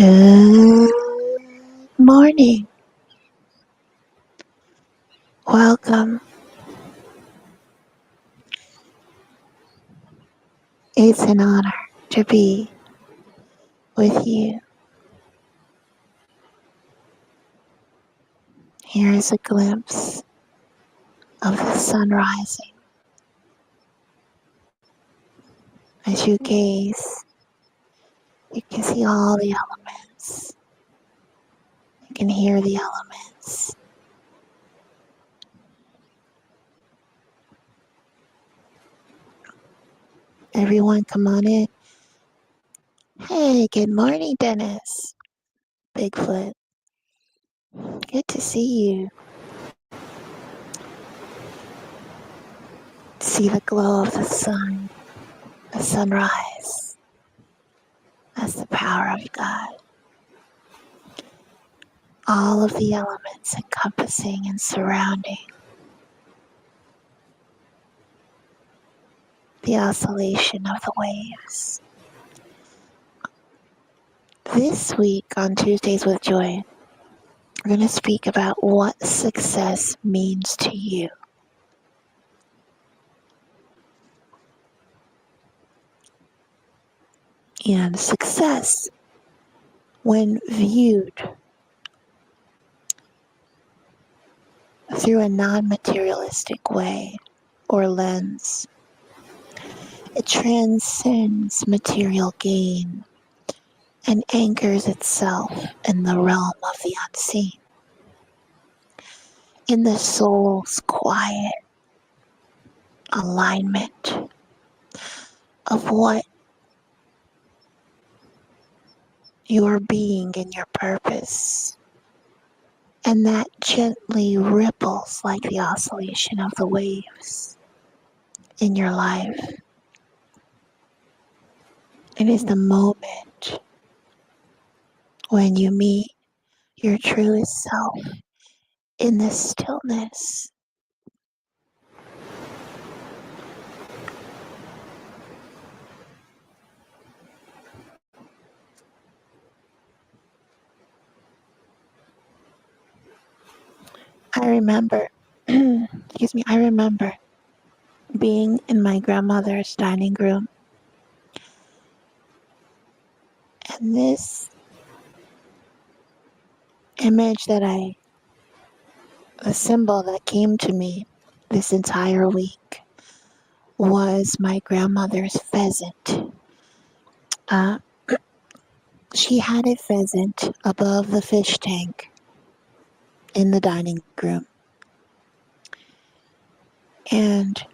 Good morning. Welcome. It's an honor to be with you. Here is a glimpse of the sun rising. As you gaze, you can see all the elements. You can hear the elements. Everyone, come on in. Hey, good morning, Dennis. Bigfoot. Good to see you. See the glow of the sunrise. That's the power of God. All of the elements encompassing and surrounding the oscillation of the waves. This week on Tuesdays with Joy, we're going to speak about what success means to you. And success, when viewed through a non-materialistic way or lens, it transcends material gain and anchors itself in the realm of the unseen, in the soul's quiet alignment of what your being and your purpose. And that gently ripples like the oscillation of the waves in your life. It is the moment when you meet your truest self in the stillness. I remember, I remember being in my grandmother's dining room, and this image the symbol that came to me this entire week was my grandmother's pheasant. She had a pheasant above the fish tank in the dining room. And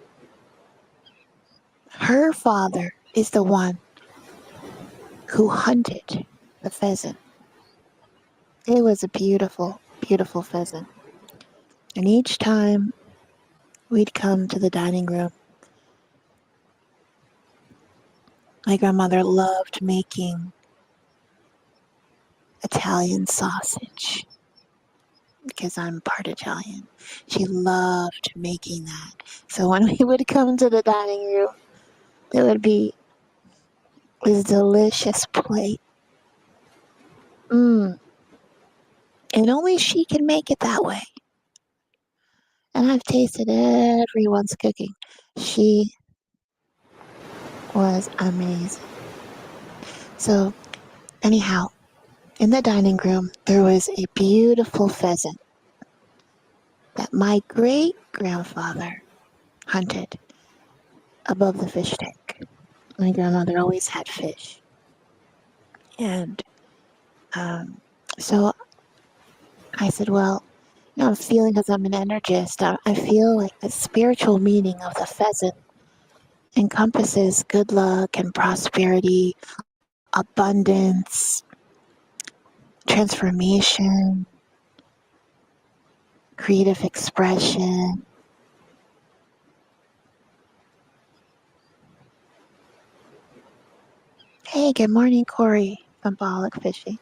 her father is the one who hunted the pheasant. It was a beautiful, beautiful pheasant. And each time we'd come to the dining room, my grandmother loved making Italian sausage because I'm part Italian. She loved making that. So when we would come to the dining room, there would be this delicious plate. And only she can make it that way. And I've tasted everyone's cooking. She was amazing. So, anyhow, in the dining room, there was a beautiful pheasant that my great-grandfather hunted above the fish tank. My grandmother always had fish. And so I said, well, I'm feeling, because I'm an energist, I feel like the spiritual meaning of the pheasant encompasses good luck and prosperity, abundance, transformation, creative expression. Hey, good morning, Corey from Bollock Fishing.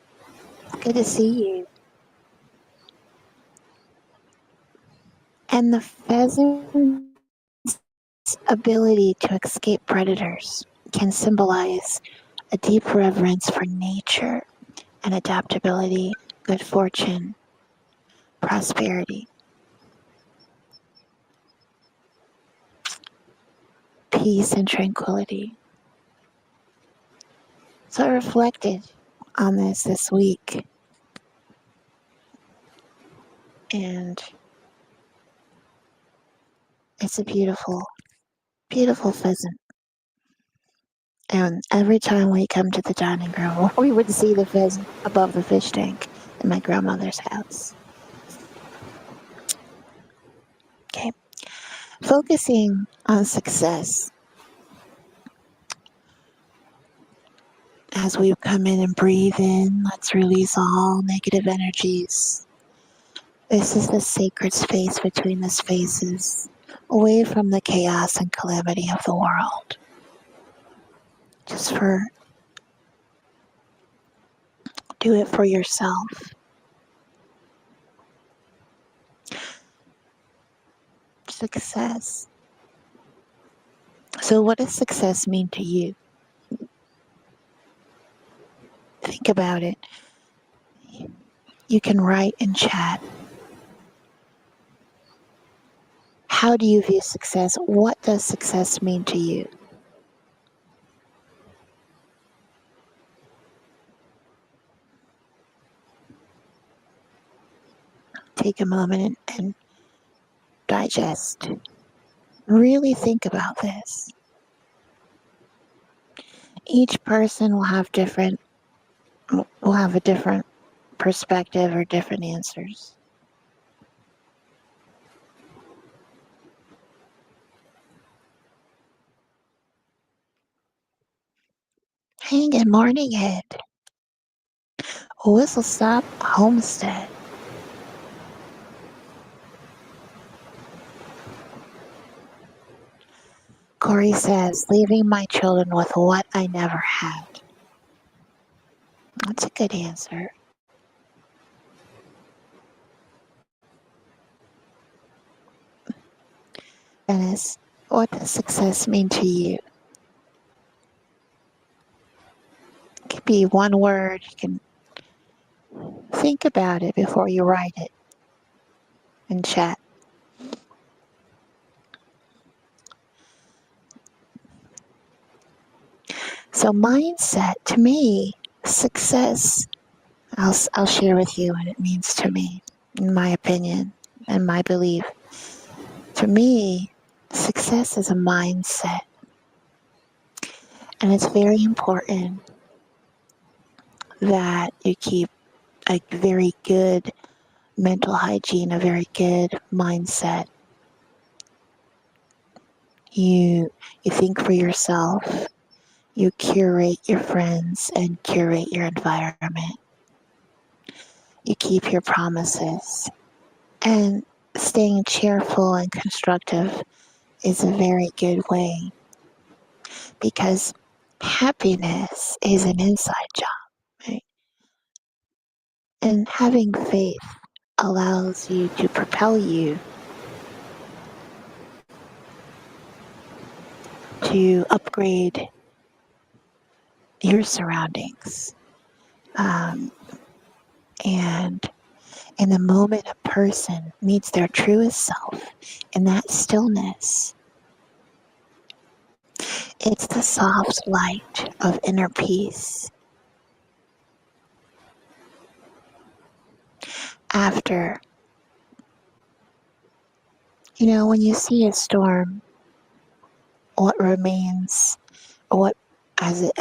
Good to see you. And the pheasant's ability to escape predators can symbolize a deep reverence for nature and adaptability, good fortune, prosperity, peace, and tranquility. So I reflected on this week, and it's a beautiful, beautiful pheasant. And every time we come to the dining room, we would see the pheasant above the fish tank in my grandmother's house. Okay, focusing on success as we come in and breathe in, let's release all negative energies. This is the sacred space between the spaces, away from the chaos and calamity of the world. Just do it for yourself. Success. So, what does success mean to you? Think about it. You can write in chat. How do you view success? What does success mean to you? Take a moment and digest. Really think about this. Each person will have a different perspective or different answers. Hey, good morning, Ed. Whistle Stop Homestead. Corey says, leaving my children with what I never had. That's a good answer. Dennis, what does success mean to you? It could be one word. You can think about it before you write it in chat. So mindset, to me, success, I'll share with you what it means to me, in my opinion and my belief. For me, success is a mindset. And it's very important that you keep a very good mental hygiene, a very good mindset. You think for yourself. You curate your friends and curate your environment. You keep your promises. And staying cheerful and constructive is a very good way, because happiness is an inside job, right? And having faith allows you to propel you to upgrade your surroundings. And in the moment a person meets their truest self, in that stillness, it's the soft light of inner peace. After, when you see a storm, what remains, what as it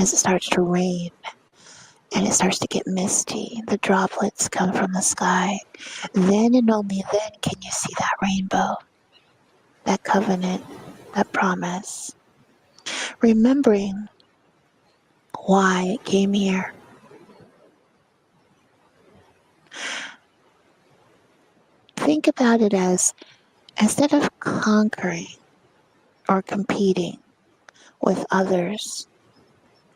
starts to rain and it starts to get misty, the droplets come from the sky. Then and only then can you see that rainbow, that covenant, that promise. Remembering why it came here. Think about it as, instead of conquering or competing with others,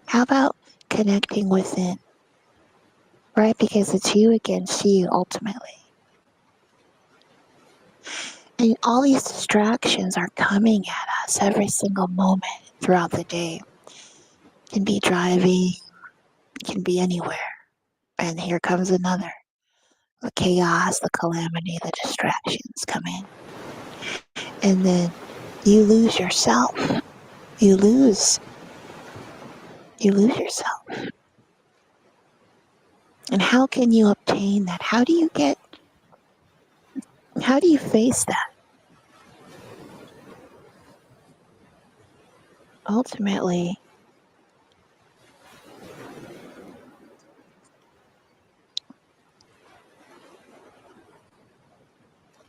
how about connecting within, right? Because it's you against you ultimately. And all these distractions are coming at us every single moment throughout the day. It can be driving, It can be anywhere. And here comes another. The chaos, the calamity, the distractions come in. And then you lose yourself. You lose. You lose yourself. And how can you obtain that? How do you face that? Ultimately,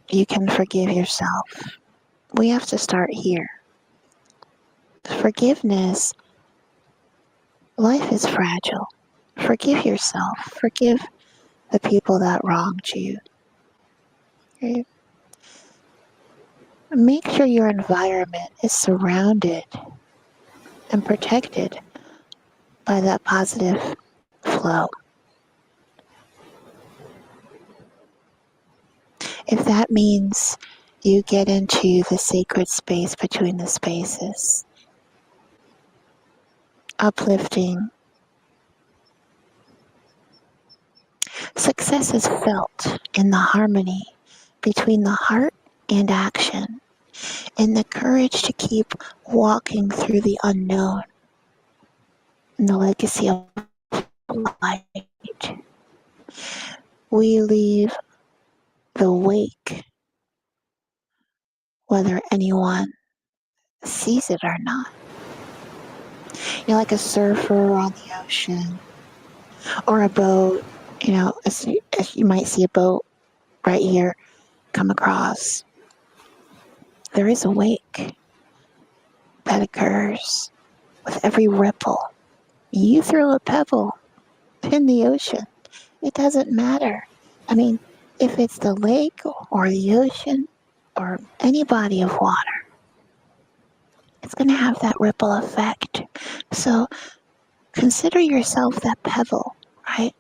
you can forgive yourself. We have to start here. Forgiveness, life is fragile. Forgive yourself. Forgive the people that wronged you. Okay? Make sure your environment is surrounded and protected by that positive flow. If that means you get into the sacred space between the spaces, uplifting, success is felt in the harmony between the heart and action, and the courage to keep walking through the unknown and the legacy of light. We leave the wake, whether anyone sees it or not. You're like a surfer on the ocean or a boat, as you might see a boat right here come across. There is a wake that occurs with every ripple. You throw a pebble in the ocean, it doesn't matter. I mean, if it's the lake or the ocean or any body of water, it's going to have that ripple effect. So consider yourself that pebble, right?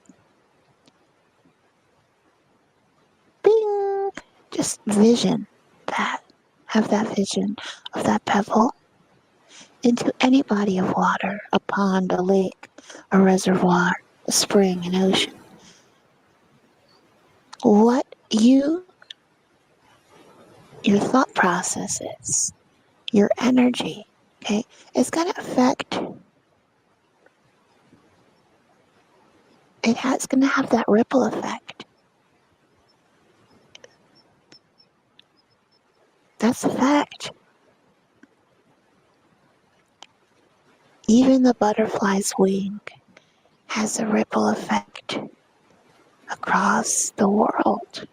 Bing! Just vision that. Have that vision of that pebble into any body of water, a pond, a lake, a reservoir, a spring, an ocean. What your thought processes, your energy, okay, it's going to affect, it's going to have that ripple effect. That's a fact. Even the butterfly's wing has a ripple effect across the world.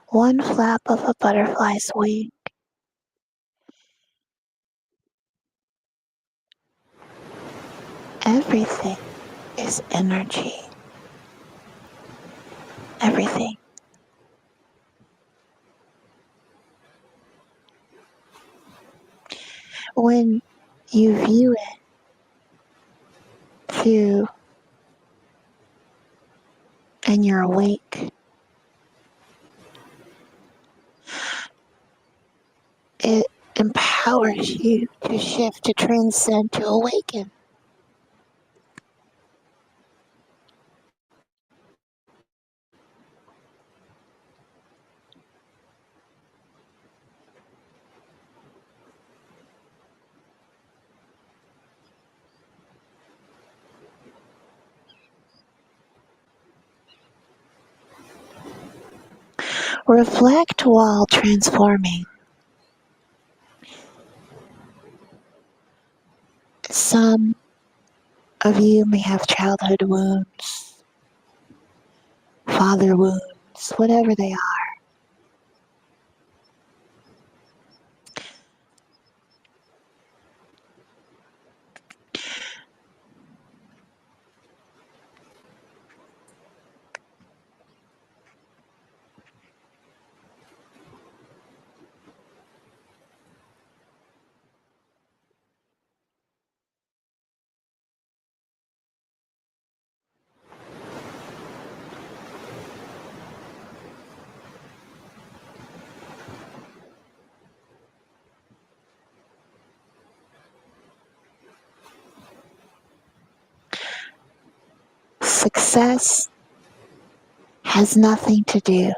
One flap of a butterfly's wing. Everything is energy. Everything. When you view it through and you're awake, it empowers you to shift, to transcend, to awaken. Reflect while transforming. Some of you may have childhood wounds, father wounds, whatever they are. Success has nothing to do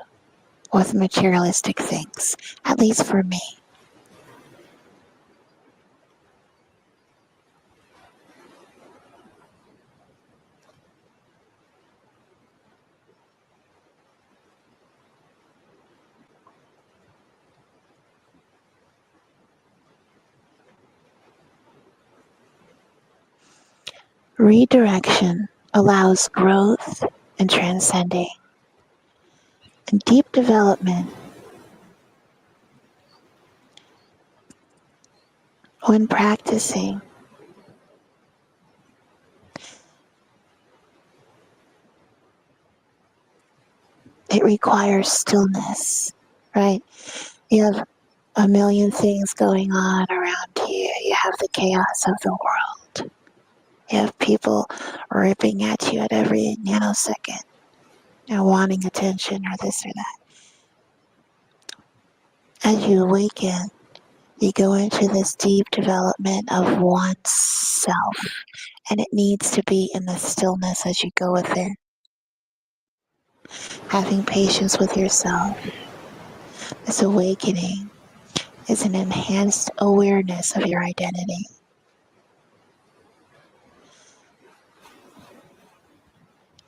with materialistic things, at least for me. Redirection allows growth and transcending, and deep development. When practicing, it requires stillness, right? You have a million things going on around you. You have the chaos of the world. You have people ripping at you at every nanosecond, wanting attention or this or that. As you awaken, you go into this deep development of oneself, and it needs to be in the stillness as you go within. Having patience with yourself. This awakening is an enhanced awareness of your identity.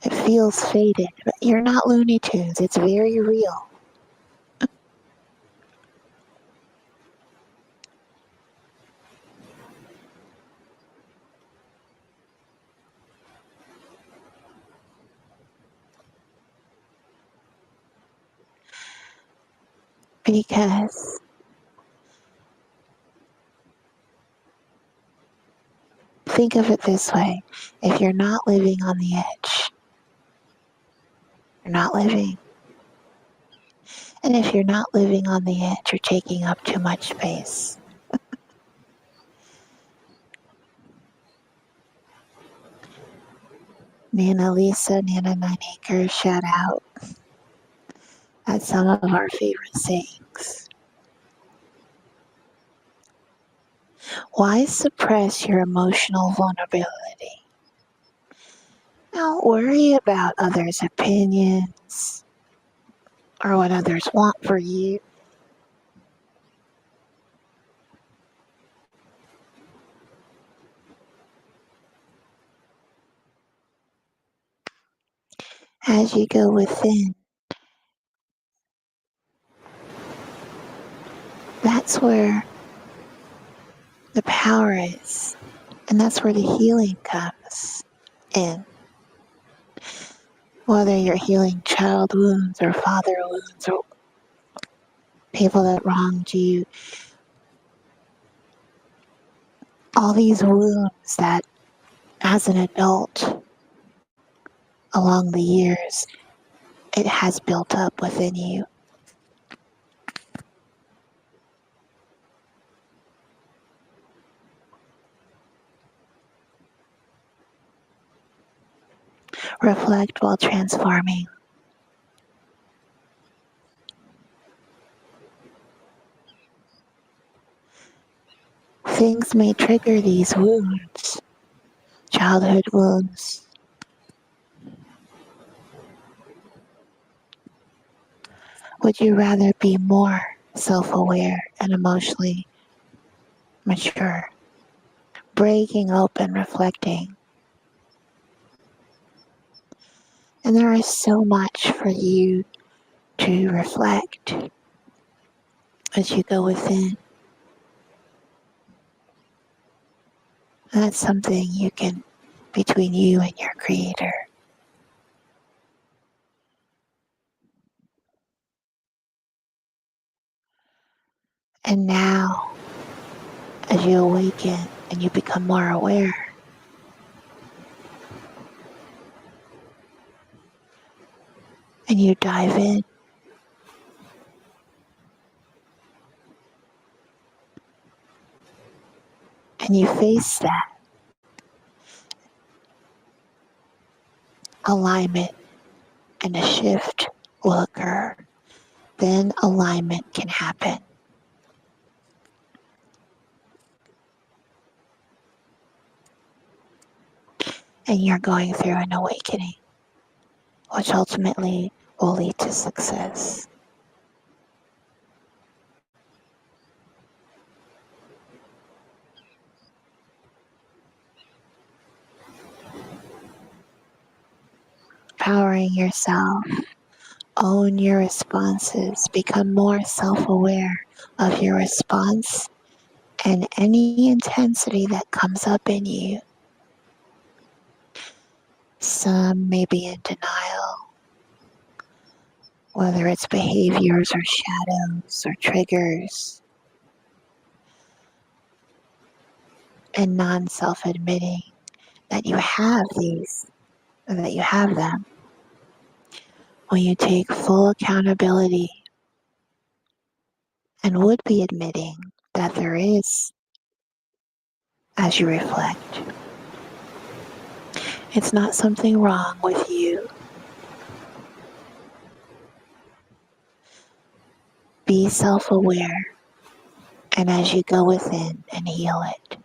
It feels faded, but you're not Looney Tunes. It's very real. Because think of it this way. If you're not living on the edge, you're not living. And if you're not living on the edge, you're taking up too much space. Nana Lisa, Nana Nine Acres, shout out. That's some of our favorite sayings. Why suppress your emotional vulnerability? Don't worry about others' opinions or what others want for you. As you go within, that's where the power is. And that's where the healing comes in. Whether you're healing child wounds or father wounds or people that wronged you, all these wounds that as an adult along the years, it has built up within you. Reflect while transforming. Things may trigger these wounds, childhood wounds. Would you rather be more self-aware and emotionally mature? Breaking open, reflecting. And there is so much for you to reflect as you go within. That's something you can, between you and your creator. And now, as you awaken and you become more aware, and you dive in, and you face that, alignment and a shift will occur. Then alignment can happen. And you're going through an awakening. which ultimately will lead to success. Powering yourself, own your responses, become more self aware of your response and any intensity that comes up in you. Some may be in denial, whether it's behaviors or shadows or triggers, and non self admitting that you have these, that you have them. When you take full accountability and would be admitting that there is, as you reflect, it's not something wrong with you. Be self aware, and as you go within and heal it,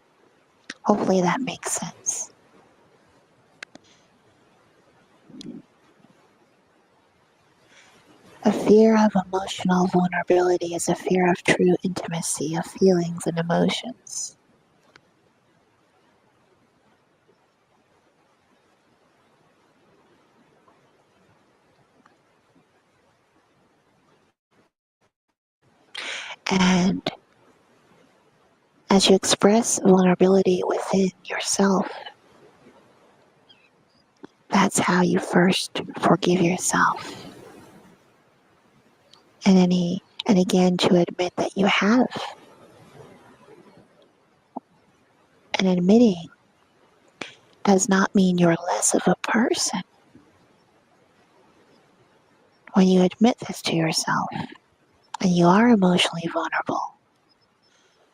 hopefully that makes sense. A fear of emotional vulnerability is a fear of true intimacy of feelings and emotions. And as you express vulnerability within yourself, that's how you first forgive yourself. And again to admit that you have. And admitting does not mean you're less of a person. When you admit this to yourself and you are emotionally vulnerable,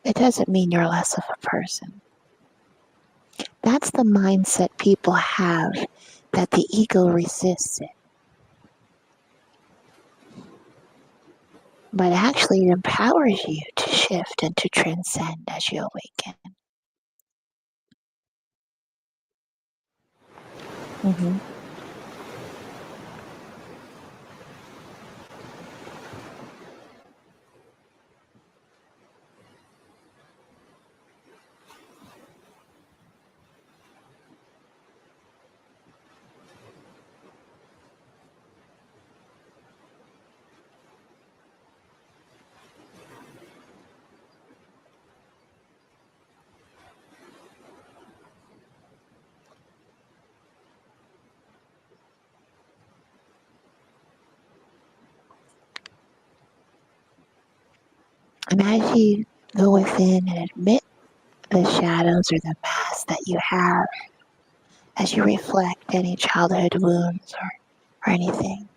it doesn't mean you're less of a person. That's the mindset people have that the ego resists it. But actually it empowers you to shift and to transcend as you awaken. Mm-hmm. And as you go within and admit the shadows or the masks that you have, as you reflect any childhood wounds or anything,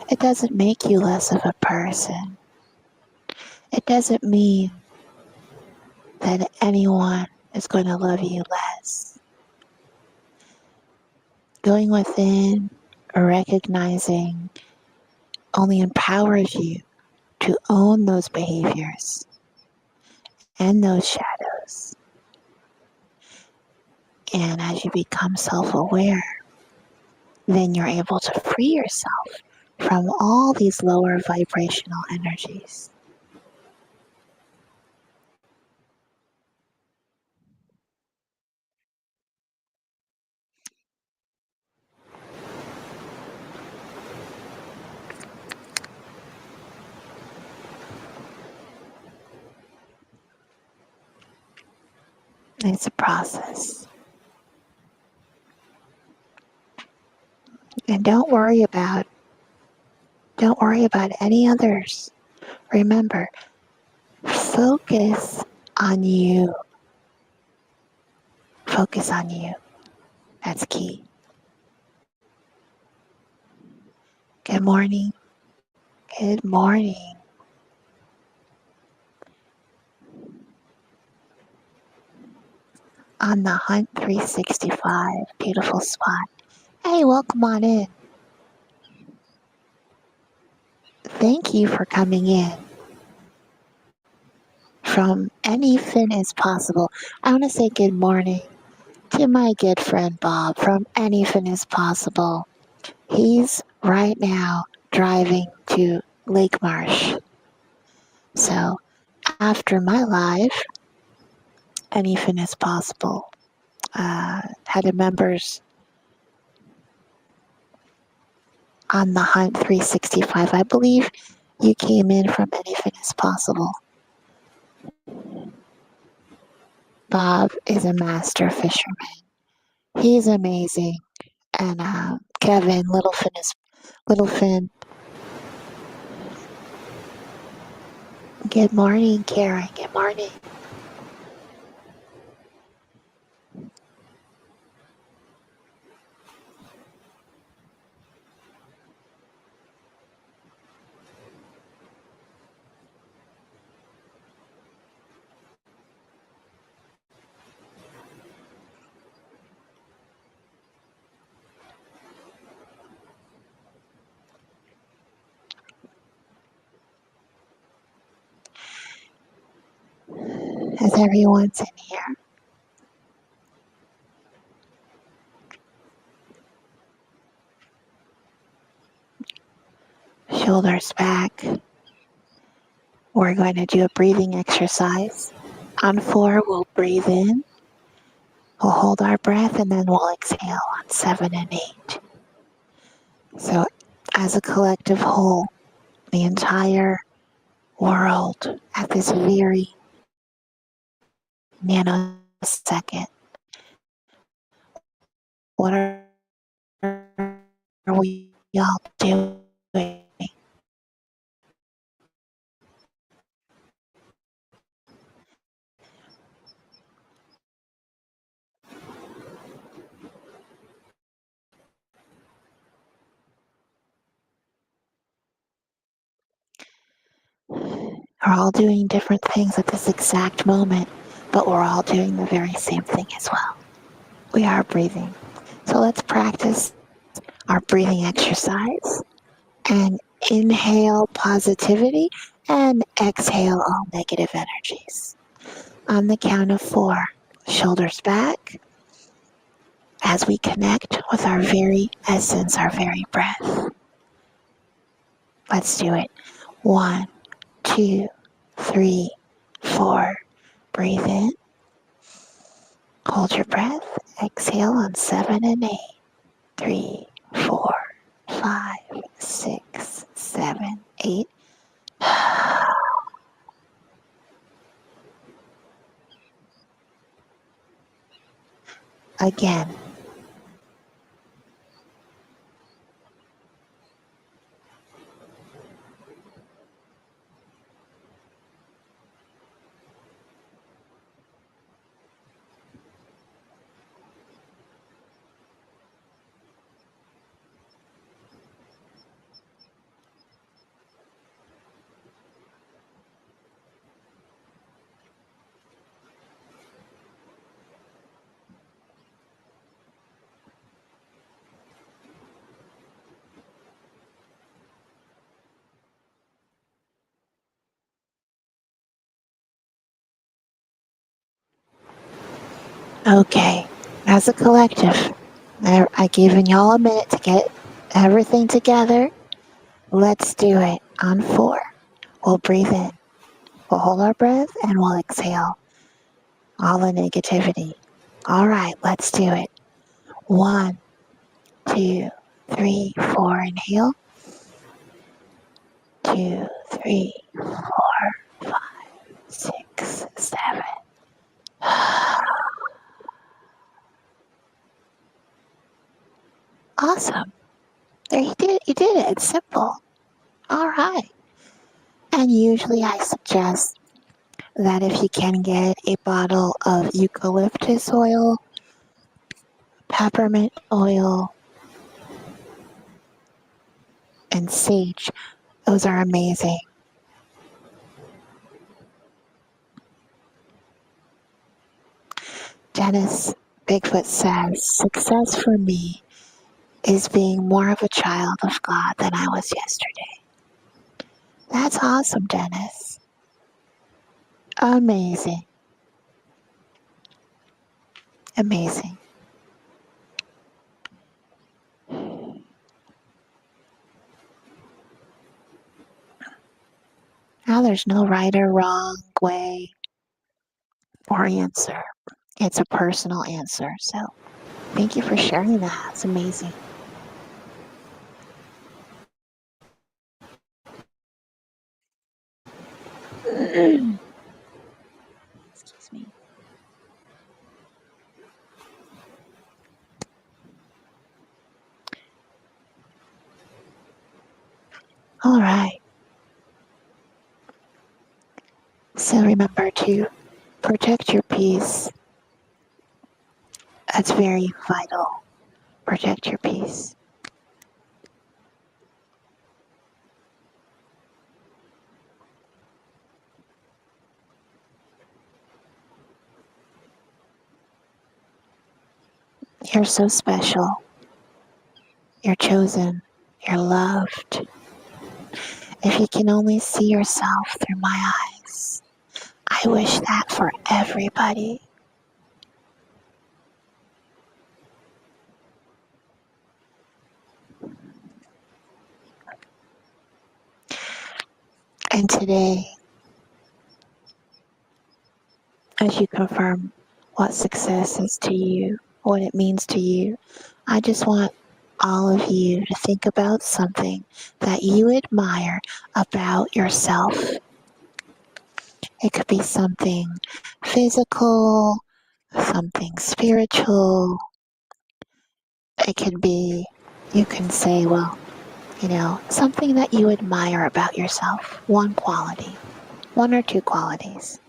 it doesn't make you less of a person. It doesn't mean that anyone is going to love you less. Going within or recognizing only empowers you to own those behaviors and those shadows. And as you become self aware, then you're able to free yourself from all these lower vibrational energies. It's a process. And don't worry about any others. Remember, focus on you. Focus on you. That's key. Good morning. Good morning. On the Hunt 365. Beautiful spot. Hey, welcome on in. Thank you for coming in. From any fin as possible. I want to say good morning to to my good friend Bob from Anything is Possible. He's right now driving to Lake Marsh. So after my live, Anything is Possible. Had the members on the Hunt 365. I believe you came in from Anything is Possible. Bob is a master fisherman. He's amazing. And Kevin, Littlefin. Good morning, Karen. Good morning. As everyone's in here. Shoulders back. We're going to do a breathing exercise. On 4, we'll breathe in. We'll hold our breath and then we'll exhale on 7 and 8. So, as a collective whole, the entire world at this very nanosecond, what are we all doing? We're all doing different things at this exact moment, but we're all doing the very same thing as well. We are breathing. So let's practice our breathing exercise and inhale positivity and exhale all negative energies. On the count of 4, shoulders back as we connect with our very essence, our very breath. Let's do it. 1, 2, 3, 4. Breathe in. Hold your breath. Exhale on 7 and 8. 3, 4, 5, 6, 7, 8. Again. Okay, as a collective, I've given y'all a minute to get everything together. Let's do it. On 4, we'll breathe in. We'll hold our breath and we'll exhale all the negativity. All right, let's do it. 1, 2, 3, 4. Inhale. 2, 3, 4, 5, 6, 7. Awesome. There you did it. You did it. It's simple. All right. And usually I suggest that if you can get a bottle of eucalyptus oil, peppermint oil, and sage, those are amazing. Dennis Bigfoot says, success for me is being more of a child of God than I was yesterday. That's awesome, Dennis. Amazing. Amazing. there's no right or wrong way or answer. It's a personal answer. So thank you for sharing that. It's amazing. Excuse me. All right. So remember to protect your peace. That's very vital. Protect your peace. You're so special. You're chosen. You're loved. If you can only see yourself through my eyes, I wish that for everybody. And today, as you confirm what success is to you, what it means to you, I just want all of you to think about something that you admire about yourself. It could be something physical, something spiritual. It could be, you can say, well, something that you admire about yourself. One quality, one or two qualities.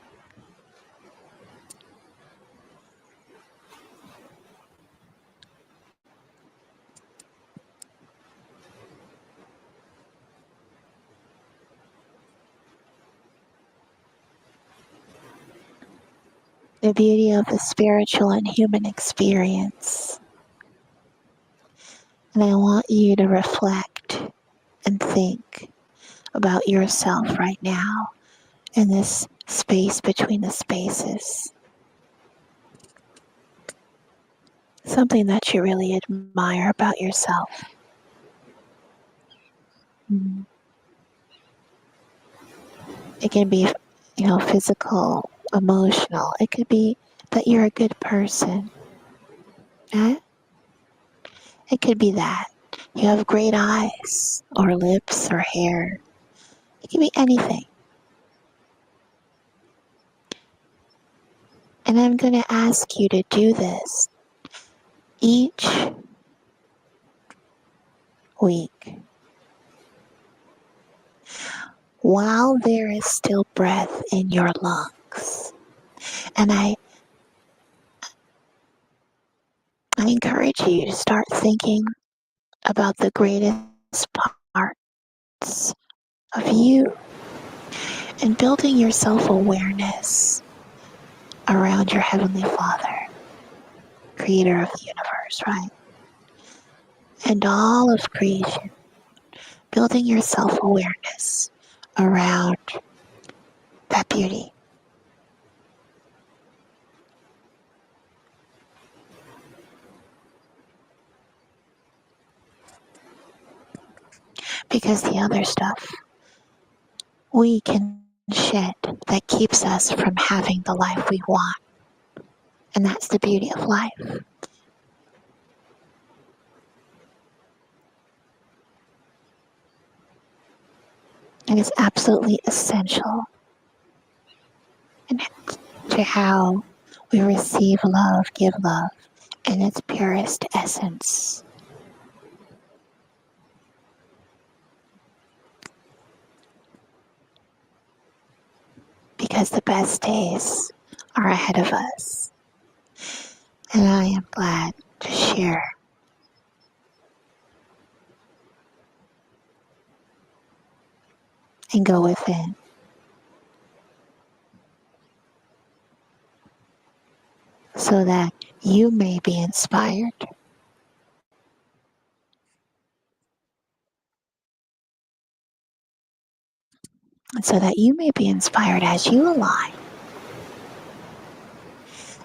The beauty of the spiritual and human experience. And I want you to reflect and think about yourself right now in this space between the spaces. Something that you really admire about yourself. It can be, physical, emotional. It could be that you're a good person. Eh? It could be that you have great eyes or lips or hair. It can be anything. And I'm going to ask you to do this each week while there is still breath in your lungs. And I encourage you to start thinking about the greatest parts of you and building your self-awareness around your Heavenly Father, creator of the universe, right? And all of creation, building your self-awareness around that beauty. Because the other stuff we can shed that keeps us from having the life we want. And that's the beauty of life. And it's absolutely essential to how we receive love, give love in its purest essence. Because the best days are ahead of us. And I am glad to share and go within. So that you may be inspired. And so that you may be inspired as you align.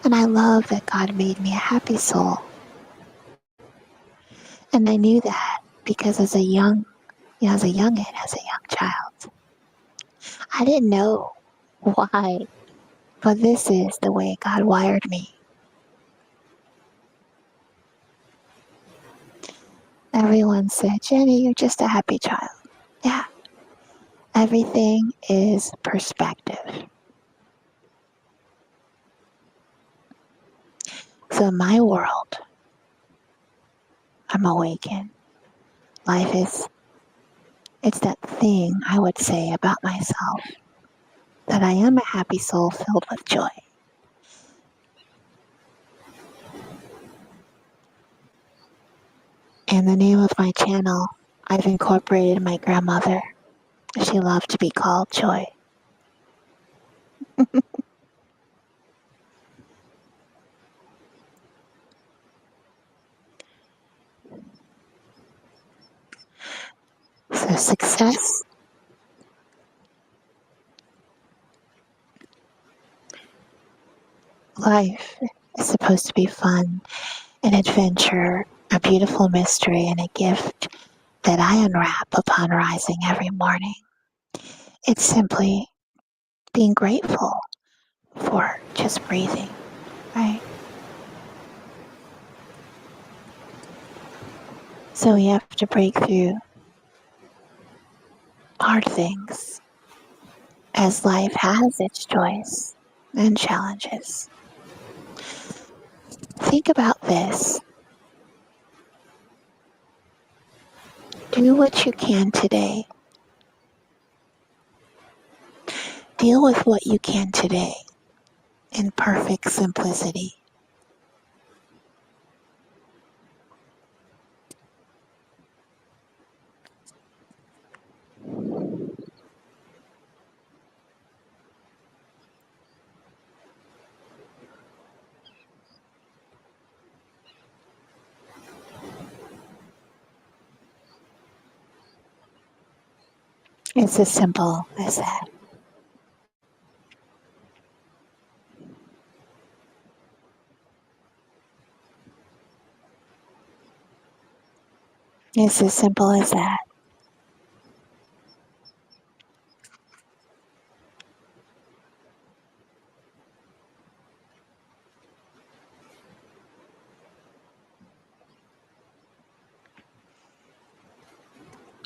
And I love that God made me a happy soul. And I knew that because as a young child, I didn't know why, but this is the way God wired me. Everyone said, Jenny, you're just a happy child. Yeah, everything is perspective. So in my world, I'm awakened. Life is, it's that thing I would say about myself, that I am a happy soul filled with joy. In the name of my channel, I've incorporated my grandmother. She loved to be called Joy. So success, life is supposed to be fun, an adventure, a beautiful mystery, and a gift that I unwrap upon rising every morning. It's simply being grateful for just breathing, right? So we have to break through hard things as life has its joys and challenges. Think about this. Do what you can today. Deal with what you can today in perfect simplicity. It's as simple as that. It's as simple as that.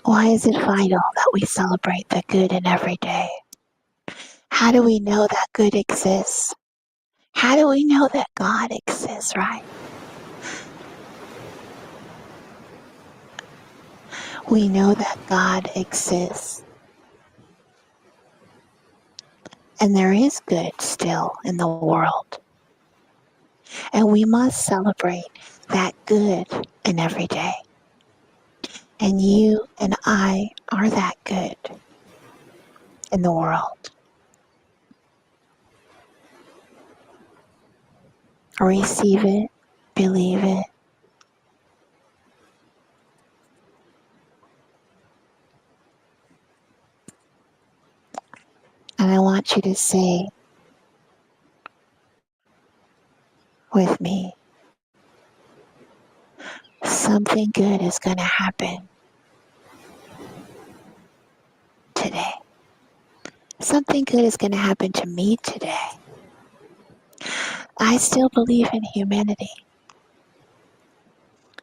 Why is it vital that we celebrate the good in every day? How do we know that good exists? How do we know that God exists, right? We know that God exists and there is good still in the world. And we must celebrate that good in every day. And you and I are that good in the world. Receive it, believe it, and I want you to say with me, something good is going to happen today. Something good is going to happen to me today. I still believe in humanity.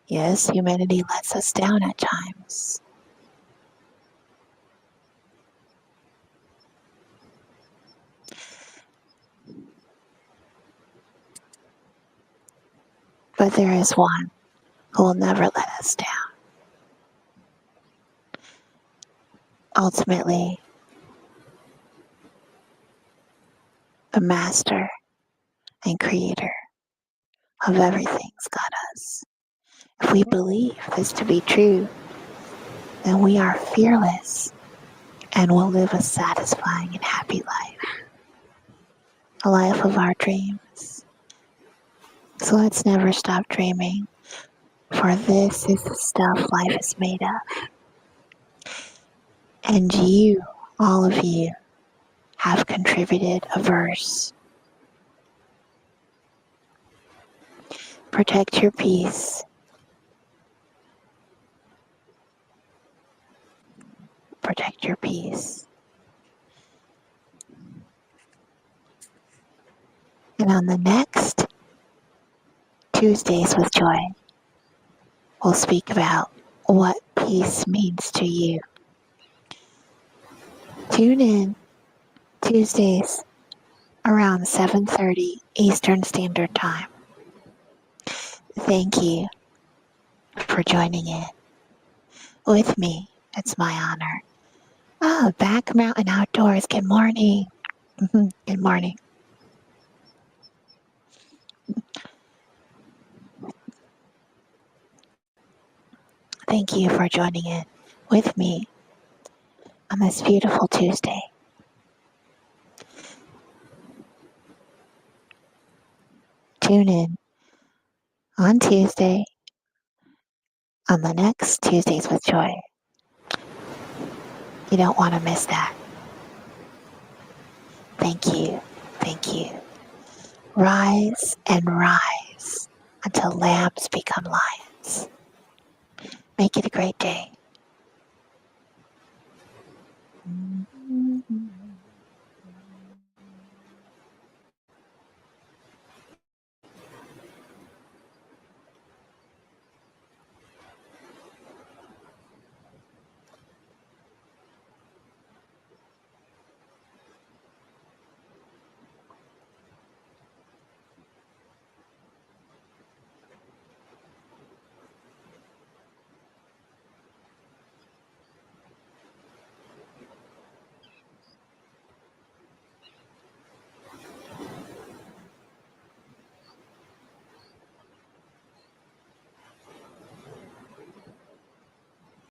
Yes, humanity lets us down at times. But there is one who will never let us down. Ultimately, the master and creator of everything's got us. If we believe this to be true, then we are fearless and will live a satisfying and happy life. A life of our dreams. So let's never stop dreaming, for this is the stuff life is made of. And you, all of you, have contributed a verse. Protect your peace. Protect your peace. And on the next Tuesdays with Joy, we'll speak about what peace means to you. Tune in Tuesdays around 7:30 Eastern Standard Time. Thank you for joining in with me. It's my honor. Oh, Back Mountain Outdoors. Good morning. Good morning. Thank you for joining in with me on this beautiful Tuesday. Tune in on Tuesday on the next Tuesdays with Joy. You don't want to miss that. Thank you. Thank you. Rise and rise until lambs become lions. Make it a great day.